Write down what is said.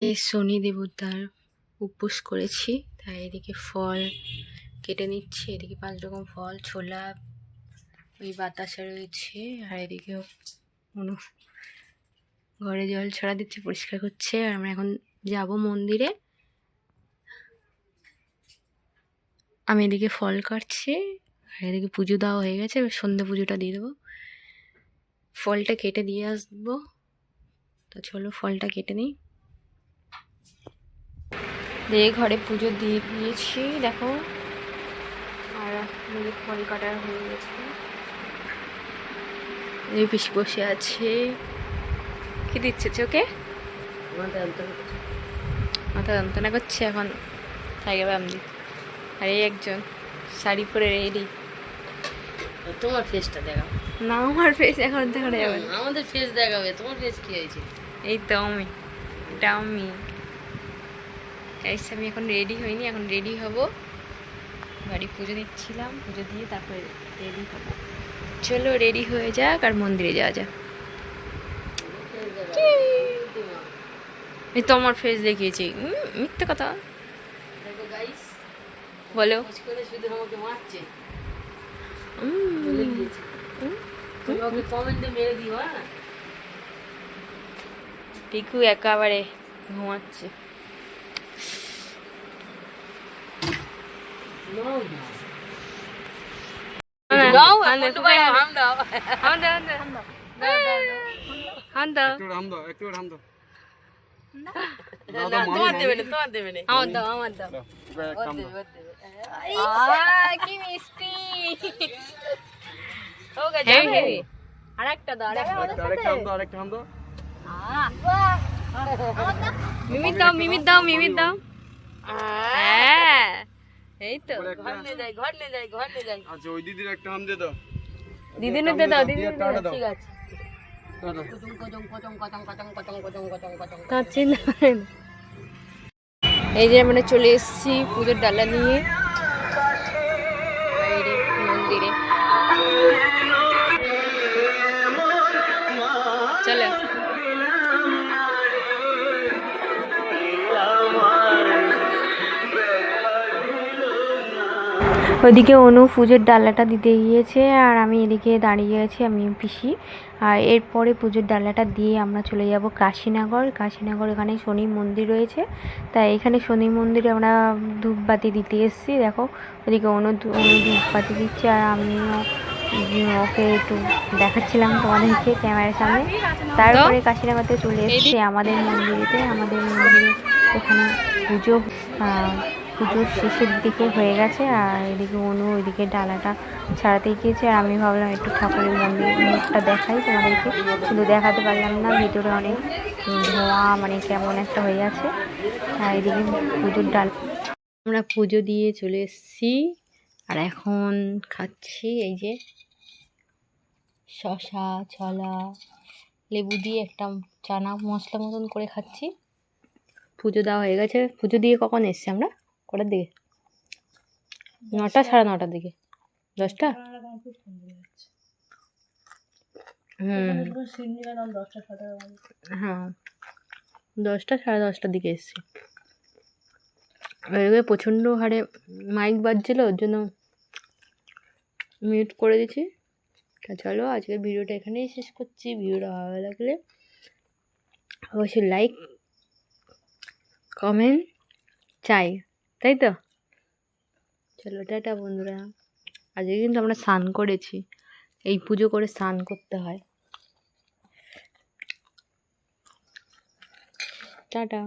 এই শনি দেবতার উপোস করেছি, তাই এদিকে ফল কেটে নিচ্ছি। এদিকে 5 রকম ফল, ছোলা, ওই বাতাসা রয়েছে। আর এদিকে অনু ঘরে জল ছড়া দিচ্ছে, পরিষ্কার করছে। আর আমরা এখন যাব মন্দিরে। আমি এদিকে ফল কাটছি, আর এদিকে পুজো দেওয়া হয়ে গেছে। এবার সন্ধ্যে পুজোটা দিয়ে দেবো, ফলটা কেটে দিয়ে আসবো। তো চলো ফলটা কেটে নিই। দিয়ে ঘরে পুজো দিয়ে দিয়েছি, দেখো। আর ফল কাটা হয়ে গেছে। এই পিসি বসে আছে, কি দিচ্ছে চোখে? মাথা যন্ত্রণা করছে এখন, থাকে ব্যায়াম দি। আর এই একজন শাড়ি পরে রেডি। তোমার ফেসটা দেখাও না, আমার ফেস এখন দেখানো যাবে না। আমাদের ফেস দেখাবে। তোমার ফেস কি হয়েছে? এই তো আমি, এটা আমি। আমি এখন রেডি হইনি, এখন রেডি হব। বাড়ি পুজো দিচ্ছিলাম, পুজো দিয়ে তারপরে রেডি হব। চলো রেডি হয়ে যাক আর মন্দিরে যাওয়া যাক। এই তো আমার ফেস দেখিয়েছি, মিথ্যে কথা বলো। শুধু আমাকে মারছে, বলে দিয়েছে। তুমি ওকে কমেন্টে মেরে দিও। হ্যাঁ, পিকু একেবারে ঘুমাচ্ছে। কি মিষ্টি। আরেকটা দাও, মিমির দাও, মিমির দাও, মিমির দাও। হ্যাঁ, এই তো ঘর নিয়ে যাই। আচ্ছা, ওই দিদির একটা হাম দিয়ে দাও। দিদিনে দিয়ে দাও, দিদি ঠিক আছে। কাচ্ছি না। এই যে মানে চলে এসেছি পুজোর ডালা নিয়ে বাইরে মন্দিরে। চলো ওইদিকে অনু পুজোর ডালাটা দিতে গিয়েছে, আর আমি এদিকে দাঁড়িয়ে আছি, আমি পিসি। আর এরপরে পুজোর ডালাটা দিয়ে আমরা চলে যাব কাশীনগর। এখানে শনি মন্দির রয়েছে, তাই এখানে শনি মন্দিরে আমরা ধূপবাতি দিতে এসেছি। দেখো ওইদিকে অনু ধূপবাতি দিচ্ছে, আর আমিও ওকে একটু দেখাচ্ছিলাম তোমাদেরকে ক্যামেরার সামনে। তারপরে কাশীনগরতে চলে এসেছি আমাদের মন্দিরেতে। এখানে পুজোর শেষের দিকে হয়ে গেছে, আর এদিকে অনু ওইদিকে ডালাটা ছাড়াতে গিয়েছে। আর আমি ভাবলাম একটু ঠাকুরের মুখটা দেখাই তোমাদেরকে, কিন্তু দেখাতে পারলাম না, ভিতরে অনেক ধোঁয়া, মানে কেমন একটা হয়ে আছে। আর এদিকে পুজোর ডাল আমরা পুজো দিয়ে চলে এসেছি, আর এখন খাচ্ছি এই যে শসা, ছোলা, লেবু দিয়ে একটা চানা মশলা মতন করে খাচ্ছি। পুজো দেওয়া হয়ে গেছে। পুজো দিয়ে কখন এসছি আমরা? কটার দিকে? 9টা, 9:30টার দিকে, 10টা। হ্যাঁ, 10টা, 10:30টার দিকে এসছি। এদিকে প্রচণ্ড হারে মাইক বাজছিল, ওর জন্য মিউট করে দিচ্ছি। তা চলো আজকের ভিডিওটা এখানেই শেষ করছি। ভিডিওটা ভালো লাগলে অবশ্যই লাইক কমেন্ট চাই, তাই তো? চলো টাটা বন্ধুরা। আজকে কিন্তু আমরা স্নান করেছি, এই পুজো করে স্নান করতে হয়। টাটা।